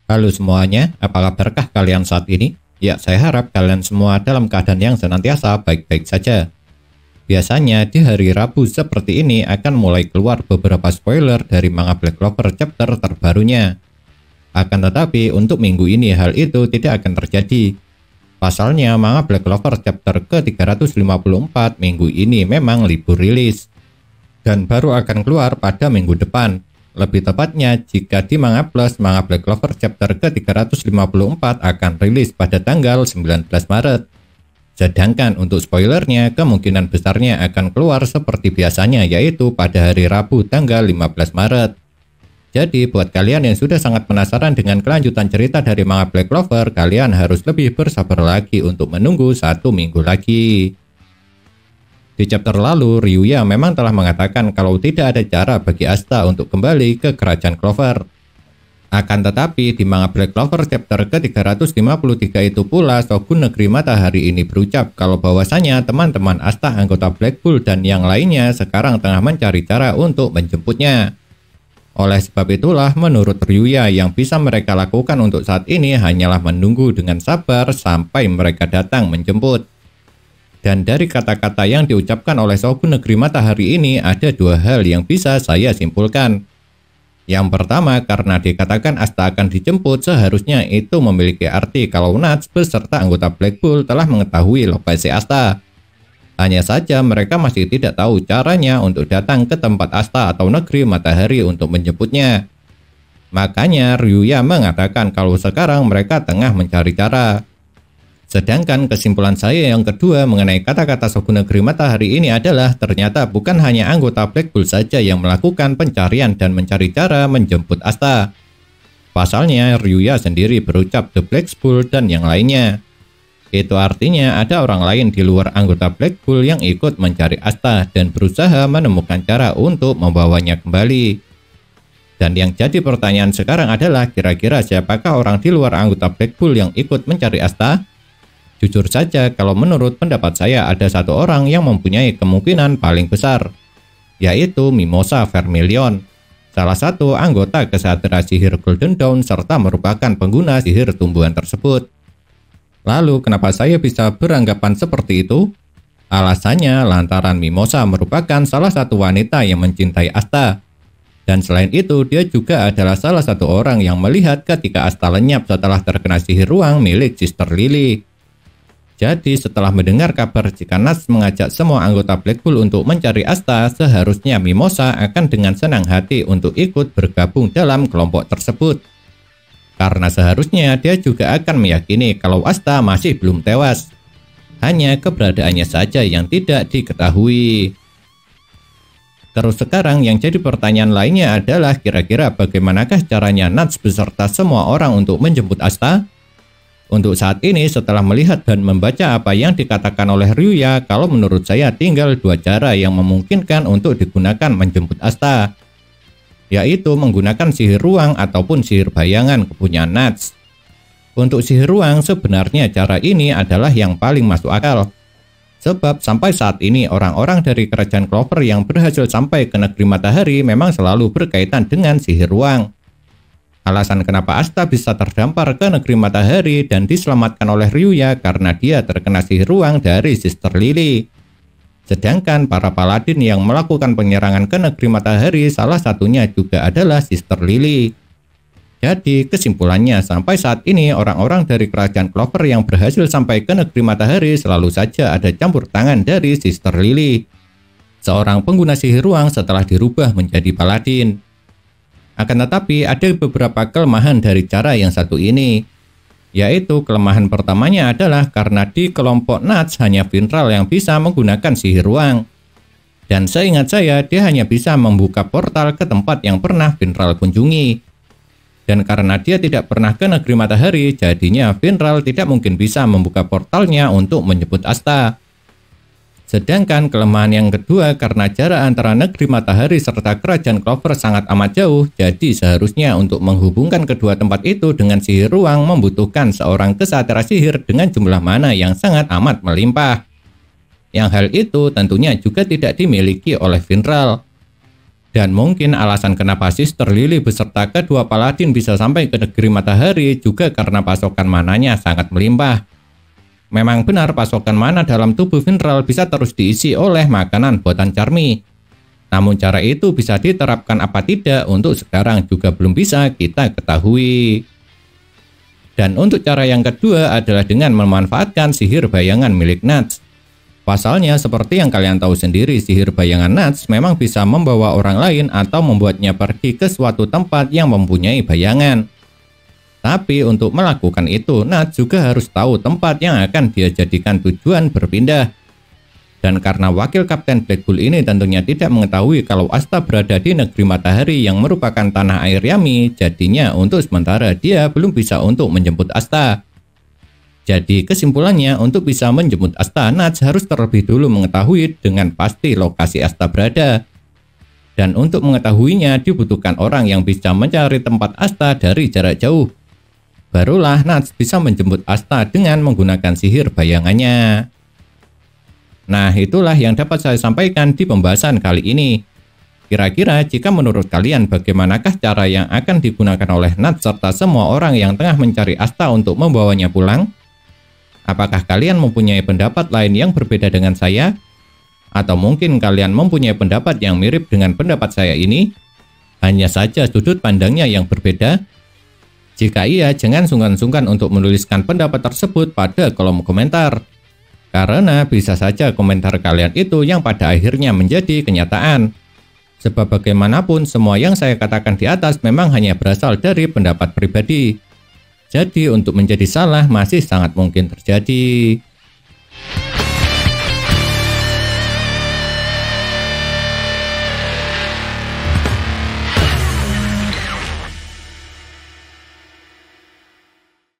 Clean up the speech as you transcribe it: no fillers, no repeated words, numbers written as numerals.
Halo semuanya, apa kabarkah kalian saat ini? Ya, saya harap kalian semua dalam keadaan yang senantiasa baik-baik saja. Biasanya di hari Rabu seperti ini akan mulai keluar beberapa spoiler dari manga Black Clover chapter terbarunya. Akan tetapi untuk minggu ini hal itu tidak akan terjadi. Pasalnya manga Black Clover chapter ke-354 minggu ini memang libur rilis. Dan baru akan keluar pada minggu depan. Lebih tepatnya, jika di Manga Plus, manga Black Clover chapter ke-354 akan rilis pada tanggal 19 Maret. Sedangkan untuk spoilernya, kemungkinan besarnya akan keluar seperti biasanya, yaitu pada hari Rabu tanggal 15 Maret. Jadi, buat kalian yang sudah sangat penasaran dengan kelanjutan cerita dari manga Black Clover, kalian harus lebih bersabar lagi untuk menunggu 1 minggu lagi. Di chapter lalu, Ryuya memang telah mengatakan kalau tidak ada cara bagi Asta untuk kembali ke kerajaan Clover. Akan tetapi, di manga Black Clover chapter ke-353 itu pula, Shogun Negeri Matahari ini berucap kalau bahwasanya teman-teman Asta anggota Black Bull dan yang lainnya sekarang tengah mencari cara untuk menjemputnya. Oleh sebab itulah, menurut Ryuya yang bisa mereka lakukan untuk saat ini hanyalah menunggu dengan sabar sampai mereka datang menjemput. Dan dari kata-kata yang diucapkan oleh Shogun Negeri Matahari ini ada dua hal yang bisa saya simpulkan. Yang pertama, karena dikatakan Asta akan dijemput, seharusnya itu memiliki arti kalau Nuts beserta anggota Black Bull telah mengetahui lokasi Asta. Hanya saja mereka masih tidak tahu caranya untuk datang ke tempat Asta atau Negeri Matahari untuk menjemputnya. Makanya Ryuya mengatakan kalau sekarang mereka tengah mencari cara. Sedangkan kesimpulan saya yang kedua mengenai kata-kata Shogun Negeri Matahari ini adalah ternyata bukan hanya anggota Black Bull saja yang melakukan pencarian dan mencari cara menjemput Asta. Pasalnya Ryuya sendiri berucap The Black Bull dan yang lainnya. Itu artinya ada orang lain di luar anggota Black Bull yang ikut mencari Asta dan berusaha menemukan cara untuk membawanya kembali. Dan yang jadi pertanyaan sekarang adalah kira-kira siapakah orang di luar anggota Black Bull yang ikut mencari Asta? Jujur saja, kalau menurut pendapat saya ada satu orang yang mempunyai kemungkinan paling besar, yaitu Mimosa Vermilion, salah satu anggota kesatria sihir Golden Dawn serta merupakan pengguna sihir tumbuhan tersebut. Lalu kenapa saya bisa beranggapan seperti itu? Alasannya lantaran Mimosa merupakan salah satu wanita yang mencintai Asta. Dan selain itu, dia juga adalah salah satu orang yang melihat ketika Asta lenyap setelah terkena sihir ruang milik Sister Lily. Jadi setelah mendengar kabar jika Nuts mengajak semua anggota Black Bull untuk mencari Asta, seharusnya Mimosa akan dengan senang hati untuk ikut bergabung dalam kelompok tersebut. Karena seharusnya dia juga akan meyakini kalau Asta masih belum tewas. Hanya keberadaannya saja yang tidak diketahui. Terus sekarang yang jadi pertanyaan lainnya adalah kira-kira bagaimanakah caranya Nuts beserta semua orang untuk menjemput Asta? Untuk saat ini setelah melihat dan membaca apa yang dikatakan oleh Ryuya, kalau menurut saya tinggal dua cara yang memungkinkan untuk digunakan menjemput Asta, yaitu menggunakan sihir ruang ataupun sihir bayangan kepunyaan Nuts. Untuk sihir ruang sebenarnya cara ini adalah yang paling masuk akal. Sebab sampai saat ini orang-orang dari kerajaan Clover yang berhasil sampai ke Negeri Matahari memang selalu berkaitan dengan sihir ruang. Alasan kenapa Asta bisa terdampar ke Negeri Matahari dan diselamatkan oleh Ryuya karena dia terkena sihir ruang dari Sister Lily. Sedangkan para paladin yang melakukan penyerangan ke Negeri Matahari salah satunya juga adalah Sister Lily. Jadi kesimpulannya sampai saat ini orang-orang dari kerajaan Clover yang berhasil sampai ke Negeri Matahari selalu saja ada campur tangan dari Sister Lily, seorang pengguna sihir ruang setelah dirubah menjadi paladin. Akan tetapi ada beberapa kelemahan dari cara yang satu ini, yaitu kelemahan pertamanya adalah karena di kelompok Nuts hanya Finral yang bisa menggunakan sihir ruang. Dan seingat saya dia hanya bisa membuka portal ke tempat yang pernah Finral kunjungi. Dan karena dia tidak pernah ke Negeri Matahari, jadinya Finral tidak mungkin bisa membuka portalnya untuk menyebut Asta. Sedangkan kelemahan yang kedua karena jarak antara Negeri Matahari serta kerajaan Clover sangat amat jauh, jadi seharusnya untuk menghubungkan kedua tempat itu dengan sihir ruang membutuhkan seorang kesatria sihir dengan jumlah mana yang sangat amat melimpah. Yang hal itu tentunya juga tidak dimiliki oleh Finral. Dan mungkin alasan kenapa Sister Lily beserta kedua paladin bisa sampai ke negeri matahari juga karena pasokan mananya sangat melimpah. Memang benar pasokan mana dalam tubuh Vinral bisa terus diisi oleh makanan buatan Charmy. Namun cara itu bisa diterapkan apa tidak untuk sekarang juga belum bisa kita ketahui. Dan untuk cara yang kedua adalah dengan memanfaatkan sihir bayangan milik Nuts. Pasalnya seperti yang kalian tahu sendiri, sihir bayangan Nuts memang bisa membawa orang lain atau membuatnya pergi ke suatu tempat yang mempunyai bayangan. Tapi untuk melakukan itu, Nuts juga harus tahu tempat yang akan dia jadikan tujuan berpindah. Dan karena wakil Kapten Black Bull ini tentunya tidak mengetahui kalau Asta berada di negeri matahari yang merupakan tanah air Yami, jadinya untuk sementara dia belum bisa untuk menjemput Asta. Jadi kesimpulannya, untuk bisa menjemput Asta, Nuts harus terlebih dulu mengetahui dengan pasti lokasi Asta berada. Dan untuk mengetahuinya dibutuhkan orang yang bisa mencari tempat Asta dari jarak jauh. Barulah Nuts bisa menjemput Asta dengan menggunakan sihir bayangannya. Nah, itulah yang dapat saya sampaikan di pembahasan kali ini. Kira-kira jika menurut kalian bagaimanakah cara yang akan digunakan oleh Nuts serta semua orang yang tengah mencari Asta untuk membawanya pulang? Apakah kalian mempunyai pendapat lain yang berbeda dengan saya? Atau mungkin kalian mempunyai pendapat yang mirip dengan pendapat saya ini? Hanya saja sudut pandangnya yang berbeda? Jika iya, jangan sungkan-sungkan untuk menuliskan pendapat tersebut pada kolom komentar. Karena bisa saja komentar kalian itu yang pada akhirnya menjadi kenyataan. Sebab bagaimanapun semua yang saya katakan di atas memang hanya berasal dari pendapat pribadi. Jadi untuk menjadi salah masih sangat mungkin terjadi.